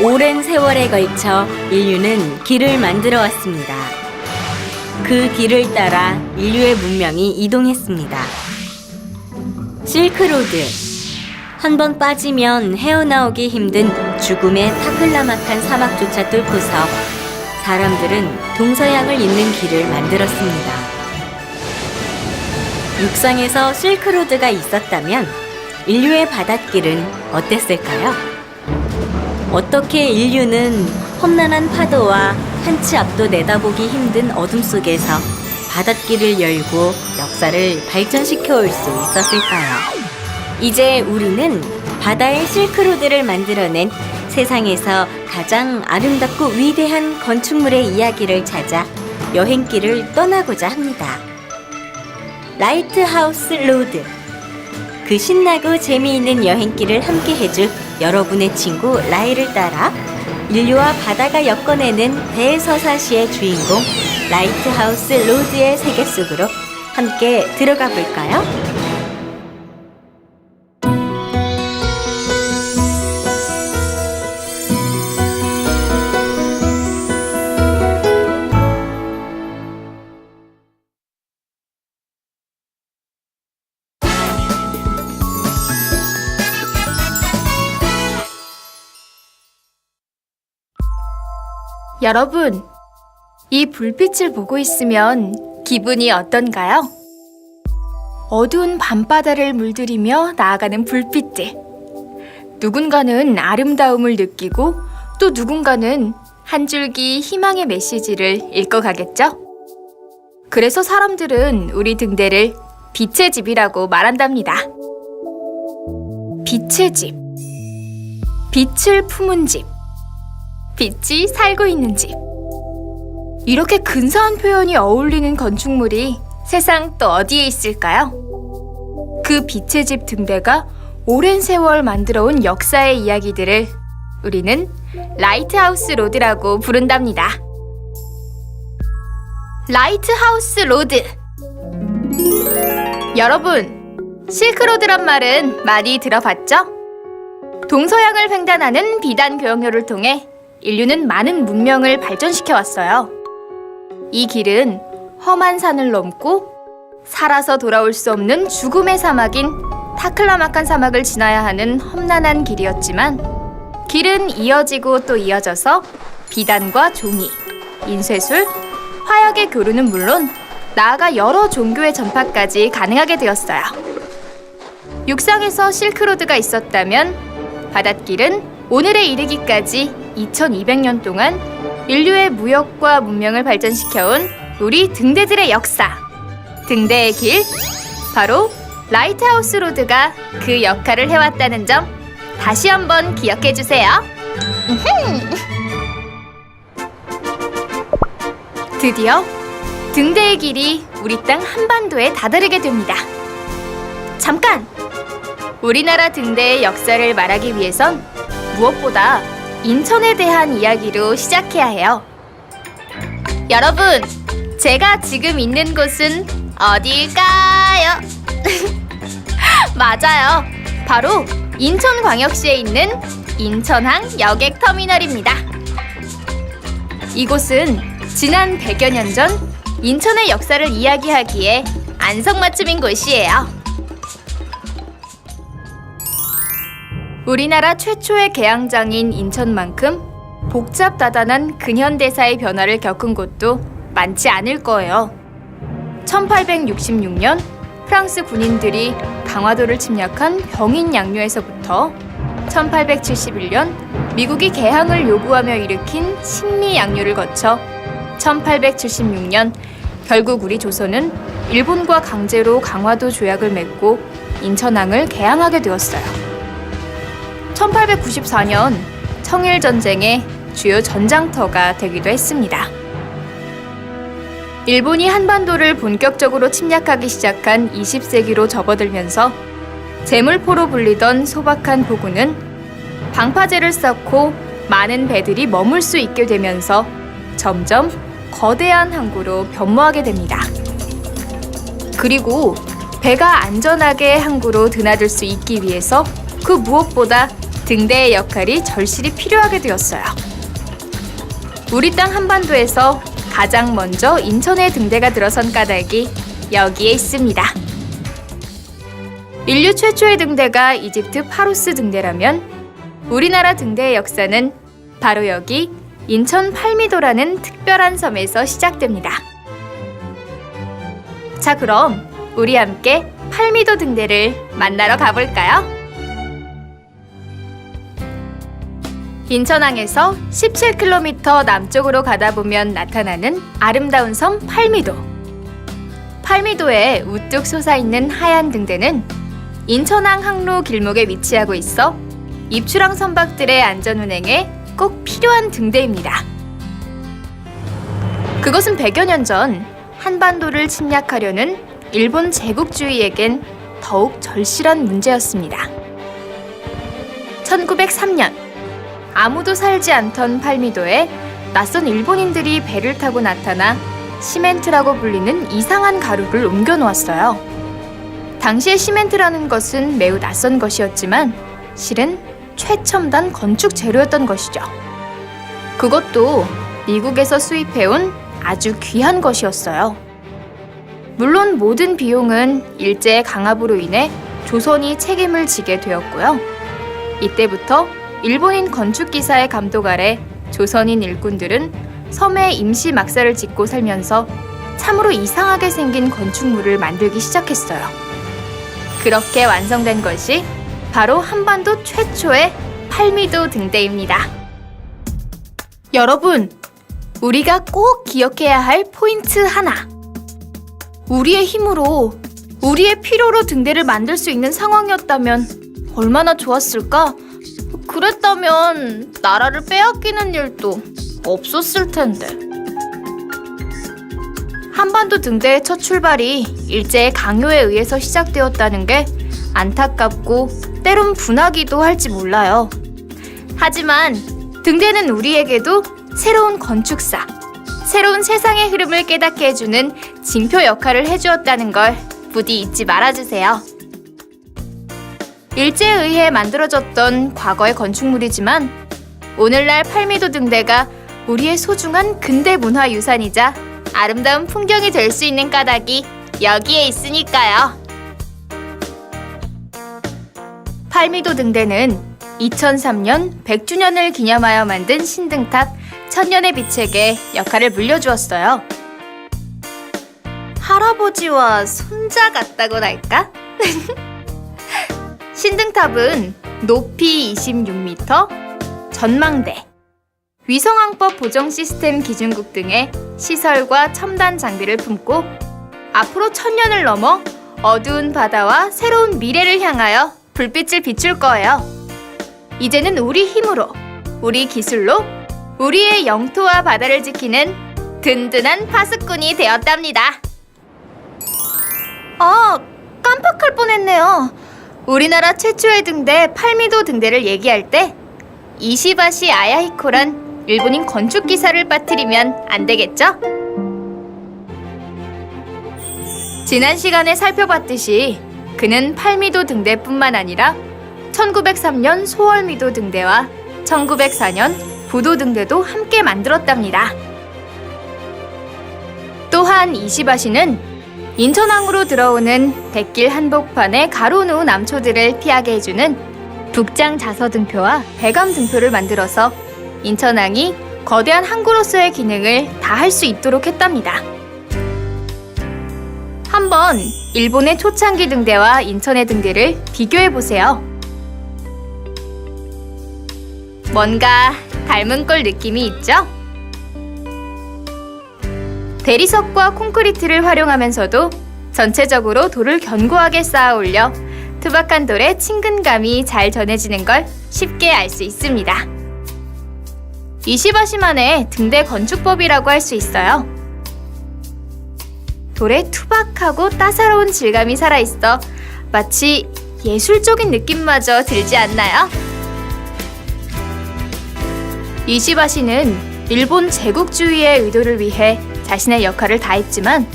오랜 세월에 걸쳐 인류는 길을 만들어 왔습니다. 그 길을 따라 인류의 문명이 이동했습니다. 실크로드. 한 번 빠지면 헤어나오기 힘든 죽음의 타클라마칸 사막조차 뚫고서 사람들은 동서양을 잇는 길을 만들었습니다. 육상에서 실크로드가 있었다면 인류의 바닷길은 어땠을까요? 어떻게 인류는 험난한 파도와 한 치 앞도 내다보기 힘든 어둠 속에서 바닷길을 열고 역사를 발전시켜 올 수 있었을까요? 이제 우리는 바다의 실크로드를 만들어낸 세상에서 가장 아름답고 위대한 건축물의 이야기를 찾아 여행길을 떠나고자 합니다. 라이트하우스 로드. 그 신나고 재미있는 여행길을 함께 해줄 여러분의 친구 라이를 따라 인류와 바다가 엮어내는 대서사시의 주인공 라이트하우스 로드의 세계 속으로 함께 들어가 볼까요? 여러분, 이 불빛을 보고 있으면 기분이 어떤가요? 어두운 밤바다를 물들이며 나아가는 불빛들. 누군가는 아름다움을 느끼고 또 누군가는 한 줄기 희망의 메시지를 읽어가겠죠? 그래서 사람들은 우리 등대를 빛의 집이라고 말한답니다. 빛의 집. 빛을 품은 집. 빛이 살고 있는 집. 이렇게 근사한 표현이 어울리는 건축물이 세상 또 어디에 있을까요? 그 빛의 집 등대가 오랜 세월 만들어온 역사의 이야기들을 우리는 라이트하우스 로드라고 부른답니다. 라이트하우스 로드. 여러분, 실크로드란 말은 많이 들어봤죠? 동서양을 횡단하는 비단 교역로를 통해 인류는 많은 문명을 발전시켜 왔어요. 이 길은 험한 산을 넘고 살아서 돌아올 수 없는 죽음의 사막인 타클라마칸 사막을 지나야 하는 험난한 길이었지만 길은 이어지고 또 이어져서 비단과 종이, 인쇄술, 화약의 교류는 물론 나아가 여러 종교의 전파까지 가능하게 되었어요. 육상에서 실크로드가 있었다면 바닷길은 오늘에 이르기까지 2200년 동안 인류의 무역과 문명을 발전시켜온 우리 등대들의 역사, 등대의 길, 바로 라이트하우스 로드가 그 역할을 해왔다는 점 다시 한번 기억해주세요. 드디어 등대의 길이 우리 땅 한반도에 다다르게 됩니다. 잠깐! 우리나라 등대의 역사를 말하기 위해선 무엇보다 인천에 대한 이야기로 시작해야 해요. 여러분, 제가 지금 있는 곳은 어딜까요? 맞아요. 바로 인천광역시에 있는 인천항 여객터미널입니다. 이곳은 지난 100여 년 전 인천의 역사를 이야기하기에 안성맞춤인 곳이에요. 우리나라 최초의 개항장인 인천만큼 복잡다단한 근현대사의 변화를 겪은 곳도 많지 않을 거예요. 1866년 프랑스 군인들이 강화도를 침략한 병인양요에서부터 1871년 미국이 개항을 요구하며 일으킨 신미양요를 거쳐 1876년 결국 우리 조선은 일본과 강제로 강화도 조약을 맺고 인천항을 개항하게 되었어요. 1894년 청일전쟁의 주요 전장터가 되기도 했습니다. 일본이 한반도를 본격적으로 침략하기 시작한 20세기로 접어들면서 제물포로 불리던 소박한 포구는 방파제를 쌓고 많은 배들이 머물 수 있게 되면서 점점 거대한 항구로 변모하게 됩니다. 그리고 배가 안전하게 항구로 드나들 수 있기 위해서 그 무엇보다 등대의 역할이 절실히 필요하게 되었어요. 우리 땅 한반도에서 가장 먼저 인천의 등대가 들어선 까닭이 여기에 있습니다. 인류 최초의 등대가 이집트 파로스 등대라면 우리나라 등대의 역사는 바로 여기 인천 팔미도라는 특별한 섬에서 시작됩니다. 자, 그럼 우리 함께 팔미도 등대를 만나러 가볼까요? 인천항에서 17km 남쪽으로 가다 보면 나타나는 아름다운 섬 팔미도. 팔미도에 우뚝 솟아있는 하얀 등대는 인천항 항로 길목에 위치하고 있어 입출항 선박들의 안전 운행에 꼭 필요한 등대입니다. 그것은 100여 년 전 한반도를 침략하려는 일본 제국주의에겐 더욱 절실한 문제였습니다. 1903년 아무도 살지 않던 팔미도에 낯선 일본인들이 배를 타고 나타나 시멘트라고 불리는 이상한 가루를 옮겨 놓았어요. 당시에 시멘트라는 것은 매우 낯선 것이었지만 실은 최첨단 건축 재료였던 것이죠. 그것도 미국에서 수입해온 아주 귀한 것이었어요. 물론 모든 비용은 일제의 강압으로 인해 조선이 책임을 지게 되었고요. 이때부터 일본인 건축기사의 감독 아래 조선인 일꾼들은 섬에 임시 막사를 짓고 살면서 참으로 이상하게 생긴 건축물을 만들기 시작했어요. 그렇게 완성된 것이 바로 한반도 최초의 팔미도 등대입니다. 여러분, 우리가 꼭 기억해야 할 포인트 하나. 우리의 힘으로, 우리의 필요로 등대를 만들 수 있는 상황이었다면 얼마나 좋았을까? 그랬다면 나라를 빼앗기는 일도 없었을 텐데. 한반도 등대의 첫 출발이 일제의 강요에 의해서 시작되었다는 게 안타깝고 때론 분하기도 할지 몰라요. 하지만 등대는 우리에게도 새로운 건축사, 새로운 세상의 흐름을 깨닫게 해주는 징표 역할을 해주었다는 걸 부디 잊지 말아주세요. 일제에 의해 만들어졌던 과거의 건축물이지만 오늘날 팔미도 등대가 우리의 소중한 근대 문화 유산이자 아름다운 풍경이 될 수 있는 까닭이 여기에 있으니까요. 팔미도 등대는 2003년 100주년을 기념하여 만든 신등탑 천년의 빛에게 역할을 물려주었어요. 할아버지와 손자 같다고나 할까? 신등탑은 높이 26m, 전망대, 위성항법 보정 시스템 기준국 등의 시설과 첨단 장비를 품고 앞으로 1000년을 넘어 어두운 바다와 새로운 미래를 향하여 불빛을 비출 거예요. 이제는 우리 힘으로, 우리 기술로 우리의 영토와 바다를 지키는 든든한 파수꾼이 되었답니다. 깜빡할 뻔했네요. 우리나라 최초의 등대 팔미도 등대를 얘기할 때 이시바시 아야히코란 일본인 건축기사를 빠뜨리면 안 되겠죠? 지난 시간에 살펴봤듯이 그는 팔미도 등대뿐만 아니라 1903년 소월미도 등대와 1904년 부도 등대도 함께 만들었답니다. 또한 이시바시는 인천항으로 들어오는 백길 한복판의 가로누 남초들을 피하게 해주는 북장 자서 등표와 배감 등표를 만들어서 인천항이 거대한 항구로서의 기능을 다할 수 있도록 했답니다. 한번 일본의 초창기 등대와 인천의 등대를 비교해보세요. 뭔가 닮은 꼴 느낌이 있죠? 대리석과 콘크리트를 활용하면서도 전체적으로 돌을 견고하게 쌓아 올려 투박한 돌의 친근감이 잘 전해지는 걸 쉽게 알 수 있습니다. 이시바시만의 등대 건축법이라고 할 수 있어요. 돌의 투박하고 따사로운 질감이 살아있어 마치 예술적인 느낌마저 들지 않나요? 이시바시는 일본 제국주의의 의도를 위해 자신의 역할을 다했지만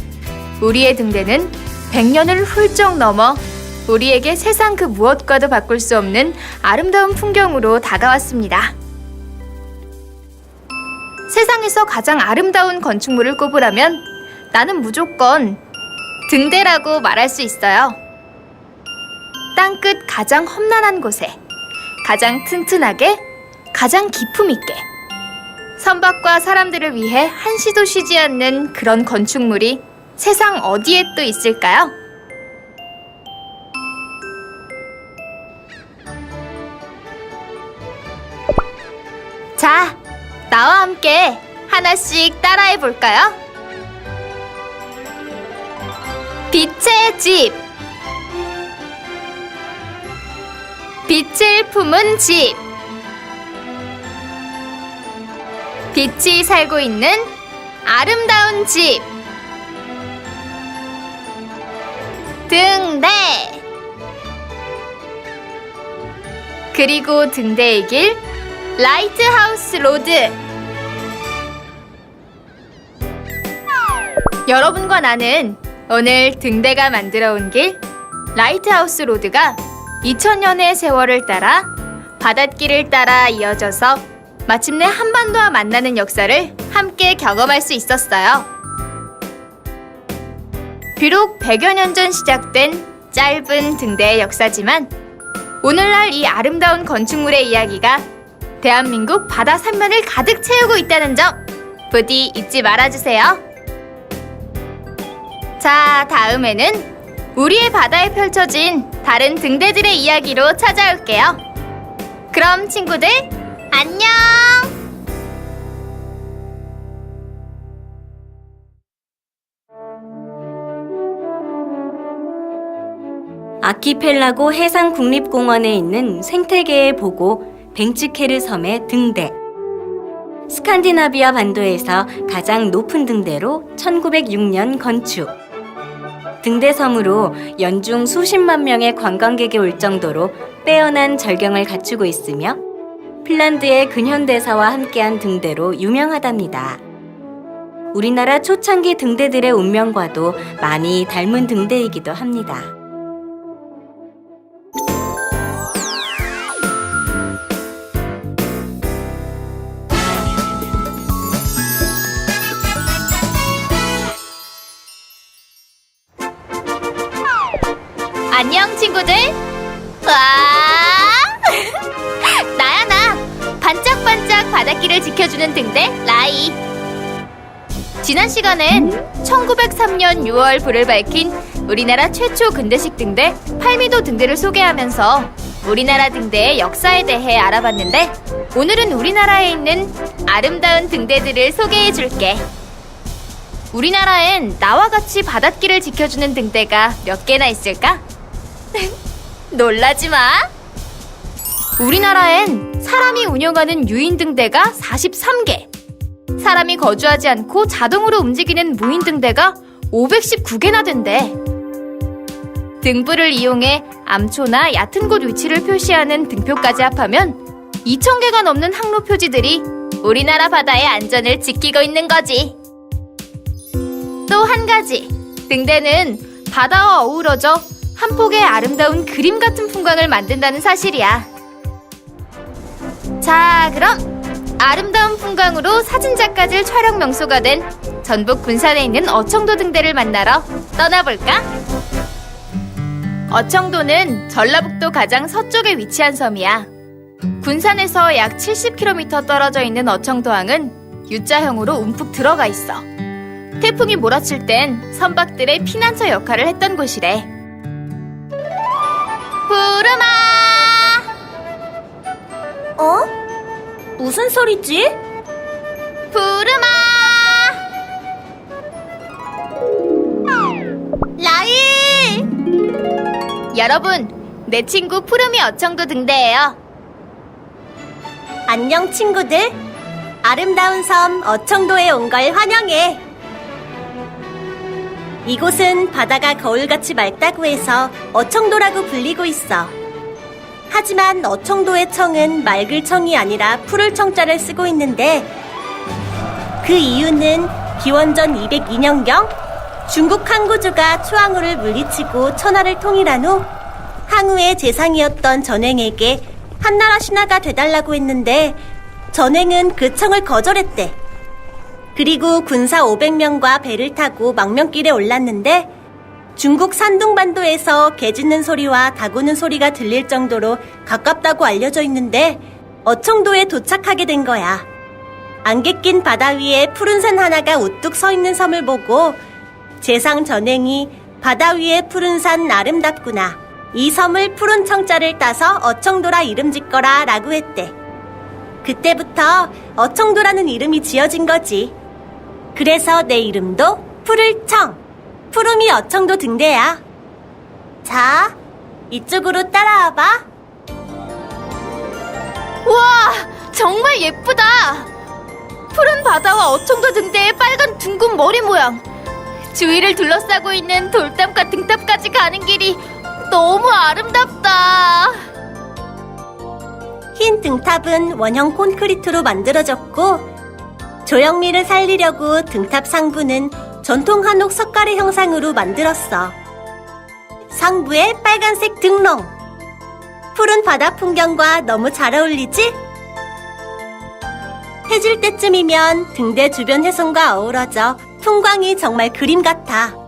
우리의 등대는 100년을 훌쩍 넘어 우리에게 세상 그 무엇과도 바꿀 수 없는 아름다운 풍경으로 다가왔습니다. 세상에서 가장 아름다운 건축물을 꼽으라면 나는 무조건 등대라고 말할 수 있어요. 땅끝 가장 험난한 곳에 가장 튼튼하게 가장 기품 있게 선박과 사람들을 위해 한시도 쉬지 않는 그런 건축물이 세상 어디에 또 있을까요? 자, 나와 함께 하나씩 따라해 볼까요? 빛의 집, 빛을 품은 집, 빛이 살고 있는 아름다운 집, 등대. 그리고 등대의 길, 라이트하우스 로드. 여러분과 나는 오늘 등대가 만들어 온 길, 라이트하우스 로드가 2000년의 세월을 따라 바닷길을 따라 이어져서 마침내 한반도와 만나는 역사를 함께 경험할 수 있었어요. 비록 100여 년 전 시작된 짧은 등대의 역사지만 오늘날 이 아름다운 건축물의 이야기가 대한민국 바다 삼면을 가득 채우고 있다는 점 부디 잊지 말아주세요. 자, 다음에는 우리의 바다에 펼쳐진 다른 등대들의 이야기로 찾아올게요. 그럼 친구들, 안녕! 아키펠라고 해상국립공원에 있는 생태계의 보고 벤츠케르 섬의 등대. 스칸디나비아 반도에서 가장 높은 등대로 1906년 건축. 등대섬으로 연중 수십만 명의 관광객이 올 정도로 빼어난 절경을 갖추고 있으며 핀란드의 근현대사와 함께한 등대로 유명하답니다. 우리나라 초창기 등대들의 운명과도 많이 닮은 등대이기도 합니다. 안녕 친구들. 와 나야 나 반짝반짝 바닷길을 지켜주는 등대 라이. 지난 시간엔 1903년 6월 불을 밝힌 우리나라 최초 근대식 등대 팔미도 등대를 소개하면서 우리나라 등대의 역사에 대해 알아봤는데 오늘은 우리나라에 있는 아름다운 등대들을 소개해줄게. 우리나라엔 나와 같이 바닷길을 지켜주는 등대가 몇 개나 있을까? 놀라지 마! 우리나라엔 사람이 운영하는 유인등대가 43개, 사람이 거주하지 않고 자동으로 움직이는 무인등대가 519개나 된대. 등불을 이용해 암초나 얕은 곳 위치를 표시하는 등표까지 합하면 2,000개가 넘는 항로 표지들이 우리나라 바다의 안전을 지키고 있는 거지. 또 한 가지, 등대는 바다와 어우러져 한 폭의 아름다운 그림 같은 풍광을 만든다는 사실이야. 자, 그럼 아름다운 풍광으로 사진작가들 촬영 명소가 된 전북 군산에 있는 어청도 등대를 만나러 떠나볼까? 어청도는 전라북도 가장 서쪽에 위치한 섬이야. 군산에서 약 70km 떨어져 있는 어청도항은 U자형으로 움푹 들어가 있어. 태풍이 몰아칠 땐 선박들의 피난처 역할을 했던 곳이래. 푸르마! 어? 무슨 소리지? 푸르마! 라이! 여러분, 내 친구 푸르미 어청도 등대예요. 안녕 친구들. 아름다운 섬 어청도에 온 걸 환영해. 이곳은 바다가 거울같이 맑다고 해서 어청도라고 불리고 있어. 하지만 어청도의 청은 맑을 청이 아니라 푸를 청자를 쓰고 있는데 그 이유는 기원전 202년경 중국 항구주가 초항우를 물리치고 천하를 통일한 후 항우의 재상이었던 전행에게 한나라 신하가 돼달라고 했는데 전행은 그 청을 거절했대. 그리고 군사 500명과 배를 타고 망명길에 올랐는데 중국 산둥반도에서 개 짖는 소리와 닭 우는 소리가 들릴 정도로 가깝다고 알려져 있는데 어청도에 도착하게 된 거야. 안개 낀 바다 위에 푸른 산 하나가 우뚝 서 있는 섬을 보고 재상 전행이 바다 위에 푸른 산 아름답구나. 이 섬을 푸른 청자를 따서 어청도라 이름 짓거라 라고 했대. 그때부터 어청도라는 이름이 지어진 거지. 그래서 내 이름도 푸를 청. 푸름이 어청도 등대야. 자, 이쪽으로 따라와봐. 우와, 정말 예쁘다. 푸른 바다와 어청도 등대의 빨간 둥근 머리 모양. 주위를 둘러싸고 있는 돌담과 등탑까지 가는 길이 너무 아름답다. 흰 등탑은 원형 콘크리트로 만들어졌고 조형미를 살리려고 등탑 상부는 전통 한옥 석가래 형상으로 만들었어. 상부에 빨간색 등롱. 푸른 바다 풍경과 너무 잘 어울리지? 해질 때쯤이면 등대 주변 해성과 어우러져 풍광이 정말 그림 같아.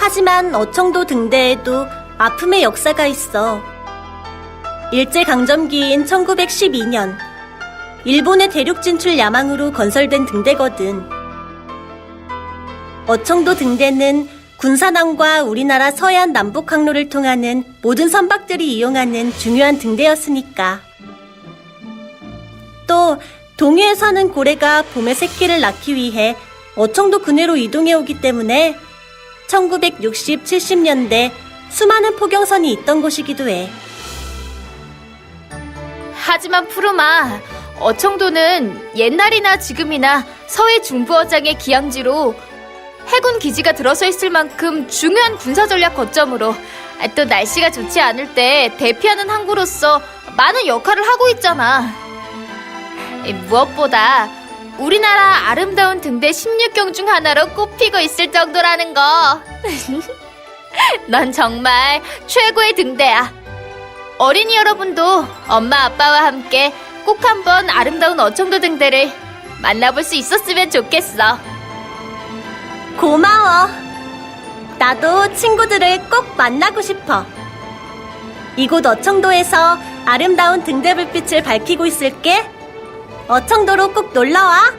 하지만 어청도 등대에도 아픔의 역사가 있어. 일제강점기인 1912년 일본의 대륙 진출 야망으로 건설된 등대거든. 어청도 등대는 군산항과 우리나라 서해안 남북 항로를 통하는 모든 선박들이 이용하는 중요한 등대였으니까. 또 동해에 사는 고래가 봄에 새끼를 낳기 위해 어청도 근해로 이동해 오기 때문에 1960, 70년대 수많은 포경선이 있던 곳이기도 해. 하지만 푸르마, 어청도는 옛날이나 지금이나 서해 중부어장의 기항지로 해군 기지가 들어서 있을 만큼 중요한 군사전략 거점으로 또 날씨가 좋지 않을 때 대피하는 항구로서 많은 역할을 하고 있잖아. 무엇보다 우리나라 아름다운 등대 16경 중 하나로 꼽히고 있을 정도라는 거. 넌 정말 최고의 등대야. 어린이 여러분도 엄마 아빠와 함께 꼭 한번 아름다운 어청도 등대를 만나볼 수 있었으면 좋겠어. 고마워. 나도 친구들을 꼭 만나고 싶어. 이곳 어청도에서 아름다운 등대 불빛을 밝히고 있을게. 어청도로 꼭 놀러와.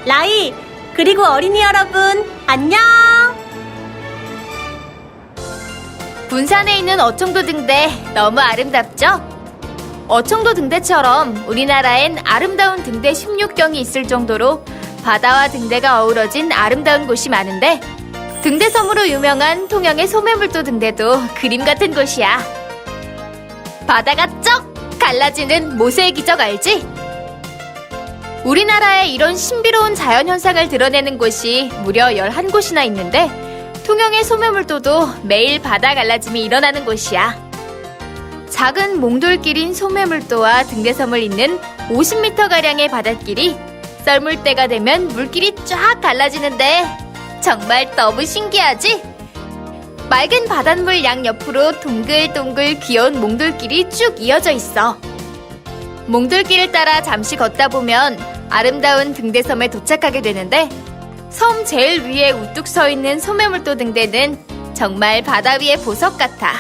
라이, 그리고 어린이 여러분, 안녕! 군산에 있는 어청도 등대 너무 아름답죠? 어청도 등대처럼 우리나라엔 아름다운 등대 16경이 있을 정도로 바다와 등대가 어우러진 아름다운 곳이 많은데 등대섬으로 유명한 통영의 소매물도 등대도 그림 같은 곳이야. 바다가 쩍 갈라지는 모세의 기적 알지? 우리나라에 이런 신비로운 자연현상을 드러내는 곳이 무려 11곳이나 있는데 통영의 소매물도도 매일 바다 갈라짐이 일어나는 곳이야. 작은 몽돌길인 소매물도와 등대섬을 잇는 50m가량의 바닷길이 썰물 때가 되면 물길이 쫙 갈라지는데 정말 너무 신기하지? 맑은 바닷물 양옆으로 동글동글 귀여운 몽돌길이 쭉 이어져 있어. 몽돌길을 따라 잠시 걷다 보면 아름다운 등대섬에 도착하게 되는데 섬 제일 위에 우뚝 서 있는 소매물도 등대는 정말 바다 위의 보석 같아.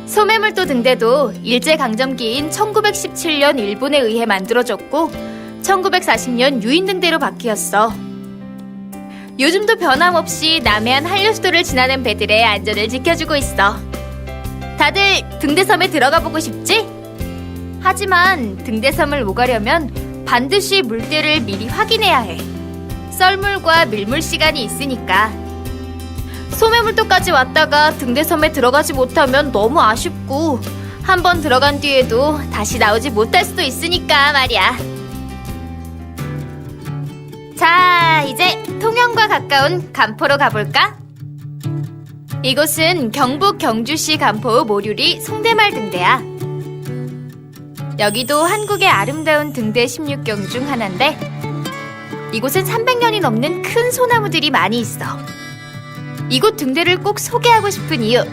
소매물도 등대도 일제강점기인 1917년 일본에 의해 만들어졌고 1940년 유인등대로 바뀌었어. 요즘도 변함없이 남해안 한류수도를 지나는 배들의 안전을 지켜주고 있어. 다들 등대섬에 들어가 보고 싶지? 하지만 등대섬을 오가려면 반드시 물때를 미리 확인해야 해. 썰물과 밀물 시간이 있으니까. 소매물도까지 왔다가 등대섬에 들어가지 못하면 너무 아쉽고 한번 들어간 뒤에도 다시 나오지 못할 수도 있으니까 말이야. 자, 이제 통영과 가까운 간포로 가볼까? 이곳은 경북 경주시 간포 모류리 송대말 등대야. 여기도 한국의 아름다운 등대 16경 중 하나인데 이곳은 300년이 넘는 큰 소나무들이 많이 있어. 이곳 등대를 꼭 소개하고 싶은 이유,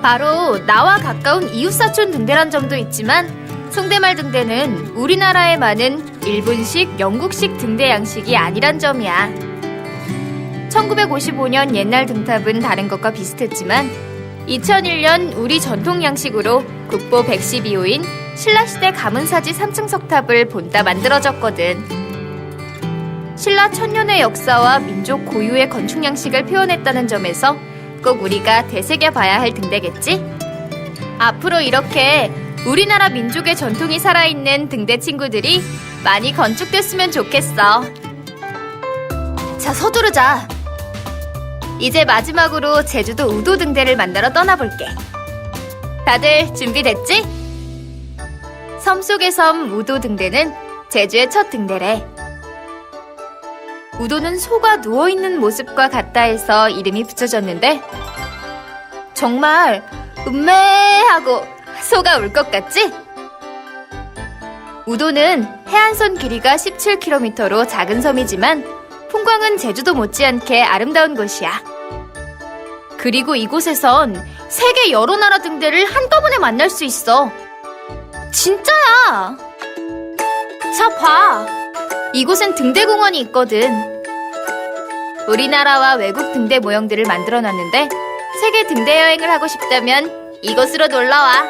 바로 나와 가까운 이웃사촌 등대란 점도 있지만 송대말 등대는 우리나라에 많은 일본식, 영국식 등대 양식이 아니란 점이야. 1955년 옛날 등탑은 다른 것과 비슷했지만 2001년 우리 전통 양식으로 국보 112호인 신라시대 가문사지 3층 석탑을 본따 만들어졌거든. 신라 천년의 역사와 민족 고유의 건축 양식을 표현했다는 점에서 꼭 우리가 되새겨봐야 할 등대겠지? 앞으로 이렇게 우리나라 민족의 전통이 살아있는 등대 친구들이 많이 건축됐으면 좋겠어. 자, 서두르자. 이제 마지막으로 제주도 우도 등대를 만나러 떠나볼게. 다들 준비됐지? 섬 속의 섬 우도 등대는 제주의 첫 등대래. 우도는 소가 누워있는 모습과 같다 해서 이름이 붙여졌는데 정말 음매하고 소가 울 것 같지? 우도는 해안선 길이가 17km로 작은 섬이지만 풍광은 제주도 못지않게 아름다운 곳이야. 그리고 이곳에선 세계 여러 나라 등대를 한꺼번에 만날 수 있어. 진짜야! 자, 봐! 이곳엔 등대공원이 있거든. 우리나라와 외국 등대 모형들을 만들어놨는데 세계 등대 여행을 하고 싶다면 이곳으로 놀러와.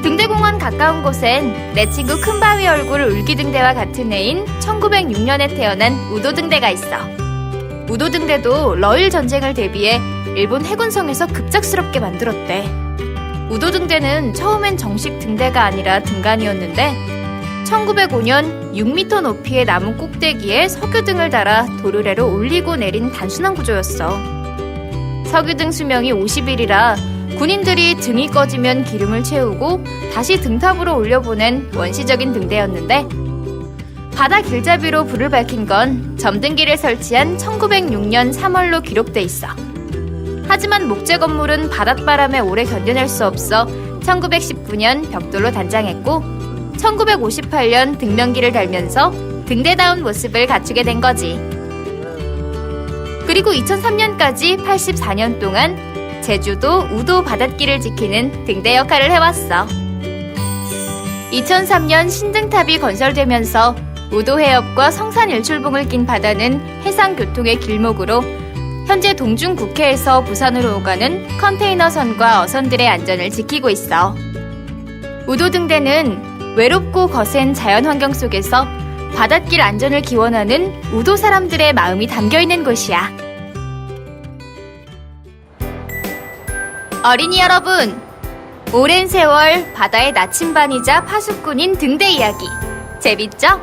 등대공원 가까운 곳엔 내 친구 큰바위 얼굴 울기등대와 같은 해인 1906년에 태어난 우도등대가 있어. 우도등대도 러일 전쟁을 대비해 일본 해군성에서 급작스럽게 만들었대. 우도등대는 처음엔 정식 등대가 아니라 등간이었는데 1905년 6m 높이의 나무 꼭대기에 석유등을 달아 도르래로 올리고 내린 단순한 구조였어. 석유등 수명이 50일이라 군인들이 등이 꺼지면 기름을 채우고 다시 등탑으로 올려보낸 원시적인 등대였는데 바다 길잡이로 불을 밝힌 건 점등기를 설치한 1906년 3월로 기록돼 있어. 하지만 목재 건물은 바닷바람에 오래 견뎌낼 수 없어 1919년 벽돌로 단장했고 1958년 등명기를 달면서 등대다운 모습을 갖추게 된 거지. 그리고 2003년까지 84년 동안 제주도 우도 바닷길을 지키는 등대 역할을 해왔어. 2003년 신등탑이 건설되면서 우도 해협과 성산 일출봉을 낀 바다는 해상교통의 길목으로 현재 동중국해에서 부산으로 오가는 컨테이너선과 어선들의 안전을 지키고 있어. 우도 등대는 외롭고 거센 자연환경 속에서 바닷길 안전을 기원하는 우도 사람들의 마음이 담겨있는 곳이야. 어린이 여러분, 오랜 세월 바다의 나침반이자 파수꾼인 등대 이야기 재밌죠?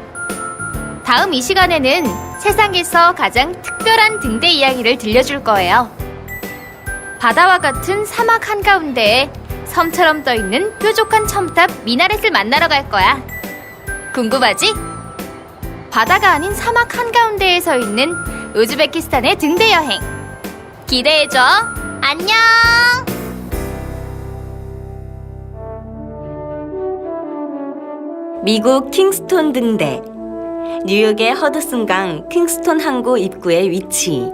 다음 이 시간에는 세상에서 가장 특별한 등대 이야기를 들려줄 거예요. 바다와 같은 사막 한가운데에 섬처럼 떠있는 뾰족한 첨탑 미나렛을 만나러 갈 거야. 궁금하지? 바다가 아닌 사막 한가운데에 서 있는 우즈베키스탄의 등대 여행 기대해줘. 안녕! 미국 킹스톤 등대. 뉴욕의 허드슨강 킹스톤 항구 입구에 위치.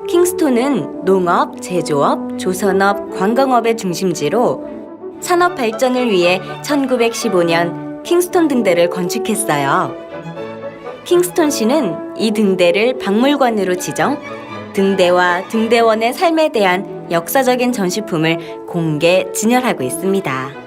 킹스톤은 농업, 제조업, 조선업, 관광업의 중심지로 산업 발전을 위해 1915년 킹스톤 등대를 건축했어요. 킹스톤시는 이 등대를 박물관으로 지정, 등대와 등대원의 삶에 대한 역사적인 전시품을 공개 진열하고 있습니다.